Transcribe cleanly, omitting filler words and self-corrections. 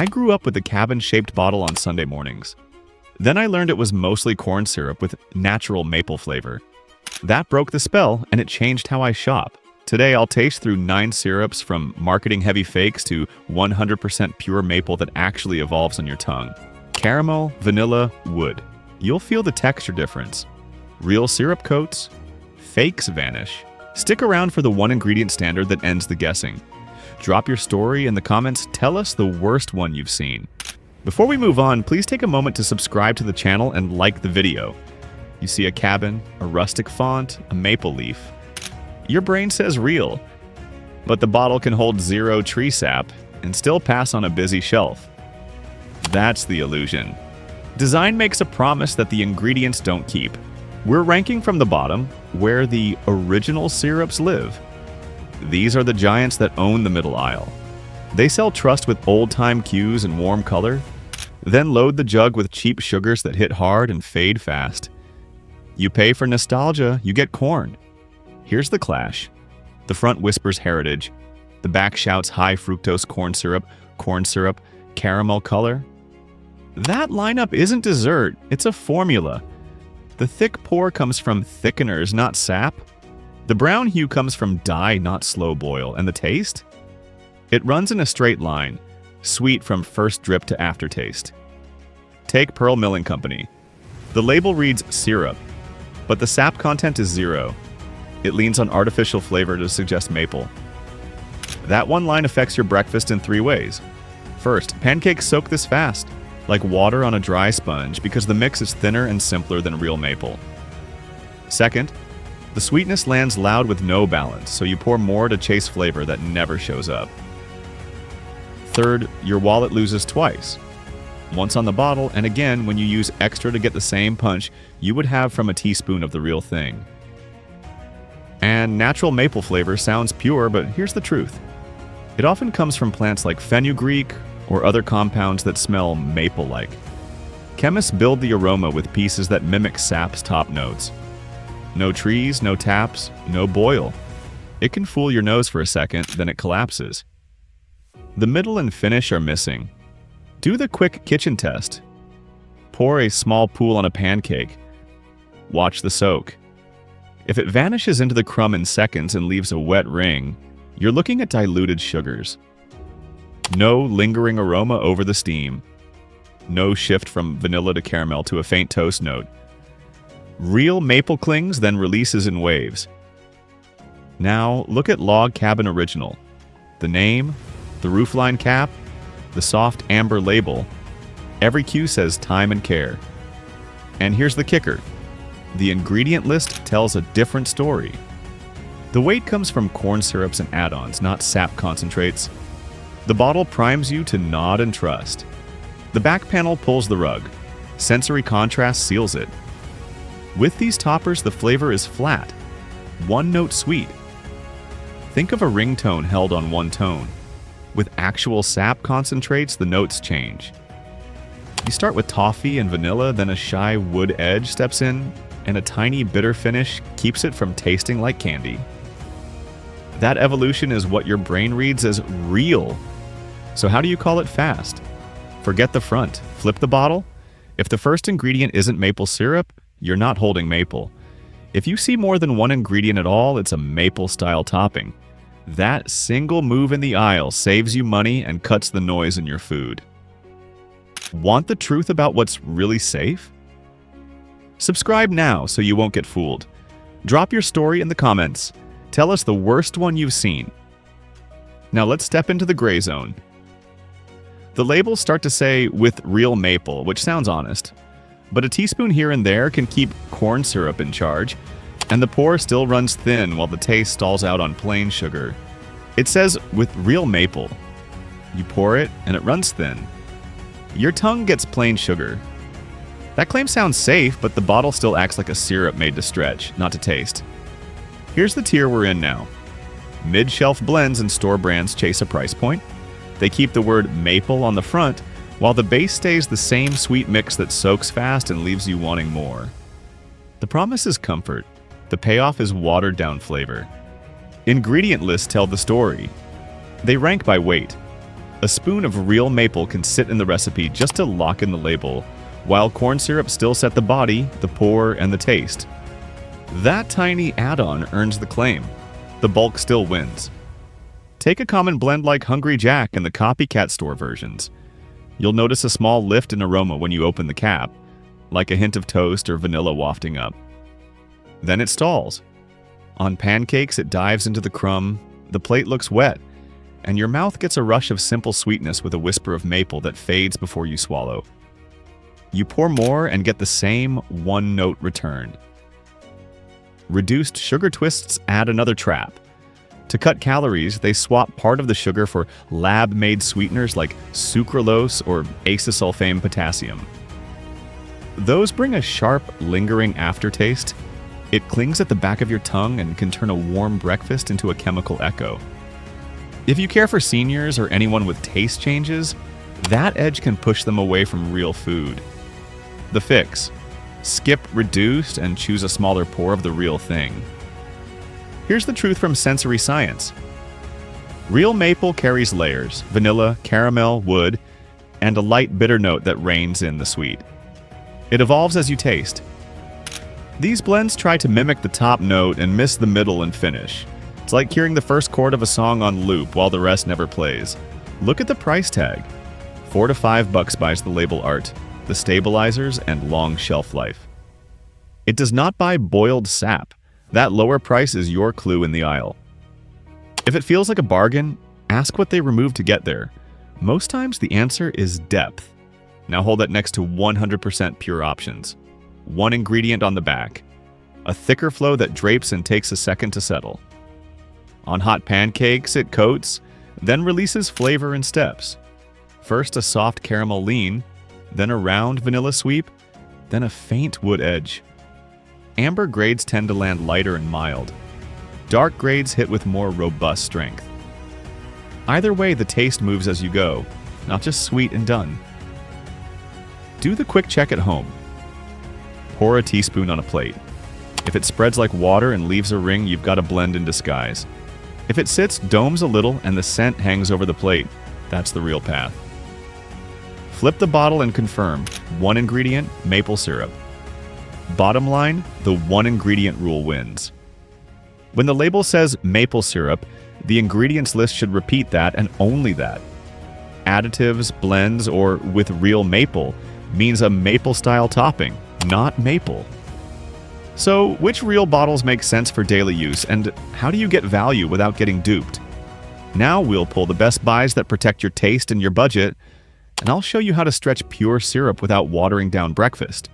I grew up with the cabin-shaped bottle on Sunday mornings. Then I learned it was mostly corn syrup with natural maple flavor. That broke the spell, and it changed how I shop. Today, I'll taste through 9 syrups from marketing-heavy fakes to 100% pure maple that actually evolves on your tongue. Caramel, vanilla, wood. You'll feel the texture difference. Real syrup coats, fakes vanish. Stick around for the one ingredient standard that ends the guessing. Drop your story in the comments, tell us the worst one you've seen. Before we move on, please take a moment to subscribe to the channel and like the video. You see a cabin, a rustic font, a maple leaf. Your brain says real, but the bottle can hold 0 tree sap and still pass on a busy shelf. That's the illusion. Design makes a promise that the ingredients don't keep. We're ranking from the bottom, where the original syrups live. These are the giants that own the middle aisle. They sell trust with old-time cues and warm color, then load the jug with cheap sugars that hit hard and fade fast. You pay for nostalgia, you get corn. Here's the clash. The front whispers heritage. The back shouts high fructose corn syrup, caramel color. That lineup isn't dessert, it's a formula. The thick pour comes from thickeners, not sap. The brown hue comes from dye, not slow boil. And the taste? It runs in a straight line, sweet from first drip to aftertaste. Take Pearl Milling Company. The label reads syrup, but the sap content is 0. It leans on artificial flavor to suggest maple. That one line affects your breakfast in 3 ways. First, pancakes soak this fast, like water on a dry sponge, because the mix is thinner and simpler than real maple. Second, the sweetness lands loud with no balance, so you pour more to chase flavor that never shows up. Third, your wallet loses twice. Once on the bottle, and again when you use extra to get the same punch you would have from a teaspoon of the real thing. And natural maple flavor sounds pure, but here's the truth. It often comes from plants like fenugreek or other compounds that smell maple-like. Chemists build the aroma with pieces that mimic sap's top notes. No trees, no taps, no boil. It can fool your nose for a second, then it collapses. The middle and finish are missing. Do the quick kitchen test. Pour a small pool on a pancake. Watch the soak. If it vanishes into the crumb in seconds and leaves a wet ring, you're looking at diluted sugars. No lingering aroma over the steam. No shift from vanilla to caramel to a faint toast note. Real maple clings, then releases in waves. Now, look at Log Cabin Original. The name, the roofline cap, the soft amber label. Every cue says time and care. And here's the kicker. The ingredient list tells a different story. The weight comes from corn syrups and add-ons, not sap concentrates. The bottle primes you to nod and trust. The back panel pulls the rug. Sensory contrast seals it. With these toppers, the flavor is flat, one-note sweet. Think of a ringtone held on one tone. With actual sap concentrates, the notes change. You start with toffee and vanilla, then a shy wood edge steps in, and a tiny bitter finish keeps it from tasting like candy. That evolution is what your brain reads as real. So how do you call it fast? Forget the front. Flip the bottle. If the first ingredient isn't maple syrup, you're not holding maple. If you see more than one ingredient at all, it's a maple-style topping. That single move in the aisle saves you money and cuts the noise in your food. Want the truth about what's really safe? Subscribe now so you won't get fooled. Drop your story in the comments. Tell us the worst one you've seen. Now let's step into the gray zone. The labels start to say with real maple, which sounds honest. But a teaspoon here and there can keep corn syrup in charge, and the pour still runs thin while the taste stalls out on plain sugar. It says with real maple. You pour it and it runs thin. Your tongue gets plain sugar. That claim sounds safe, but the bottle still acts like a syrup made to stretch, not to taste. Here's the tier we're in now. Mid-shelf blends and store brands chase a price point. They keep the word maple on the front, while the base stays the same sweet mix that soaks fast and leaves you wanting more. The promise is comfort. The payoff is watered-down flavor. Ingredient lists tell the story. They rank by weight. A spoon of real maple can sit in the recipe just to lock in the label, while corn syrup still set the body, the pour, and the taste. That tiny add-on earns the claim. The bulk still wins. Take a common blend like Hungry Jack and the copycat store versions. You'll notice a small lift in aroma when you open the cap, like a hint of toast or vanilla wafting up. Then it stalls. On pancakes, it dives into the crumb, the plate looks wet, and your mouth gets a rush of simple sweetness with a whisper of maple that fades before you swallow. You pour more and get the same one-note return. Reduced sugar twists add another trap. To cut calories, they swap part of the sugar for lab-made sweeteners like sucralose or acesulfame potassium. Those bring a sharp, lingering aftertaste. It clings at the back of your tongue and can turn a warm breakfast into a chemical echo. If you care for seniors or anyone with taste changes, that edge can push them away from real food. The fix: skip reduced and choose a smaller pour of the real thing. Here's the truth from sensory science. Real maple carries layers: vanilla, caramel, wood, and a light bitter note that reigns in the sweet. It evolves as you taste. These blends try to mimic the top note and miss the middle and finish. It's like hearing the first chord of a song on loop while the rest never plays. Look at the price tag. $4 to $5 buys the label art, the stabilizers, and long shelf life. It does not buy boiled sap. That lower price is your clue in the aisle. If it feels like a bargain, ask what they removed to get there. Most times the answer is depth. Now hold that next to 100% pure options. One ingredient on the back. A thicker flow that drapes and takes a second to settle. On hot pancakes, it coats, then releases flavor in steps. First a soft caramel lean, then a round vanilla sweep, then a faint wood edge. Amber grades tend to land lighter and mild. Dark grades hit with more robust strength. Either way, the taste moves as you go, not just sweet and done. Do the quick check at home. Pour a teaspoon on a plate. If it spreads like water and leaves a ring, you've got a blend in disguise. If it sits, domes a little, and the scent hangs over the plate, that's the real path. Flip the bottle and confirm. One ingredient, maple syrup. Bottom line, the one ingredient rule wins. When the label says maple syrup, the ingredients list should repeat that and only that. Additives, blends, or with real maple means a maple-style topping, not maple. So, which real bottles make sense for daily use, and how do you get value without getting duped? Now we'll pull the best buys that protect your taste and your budget, and I'll show you how to stretch pure syrup without watering down breakfast.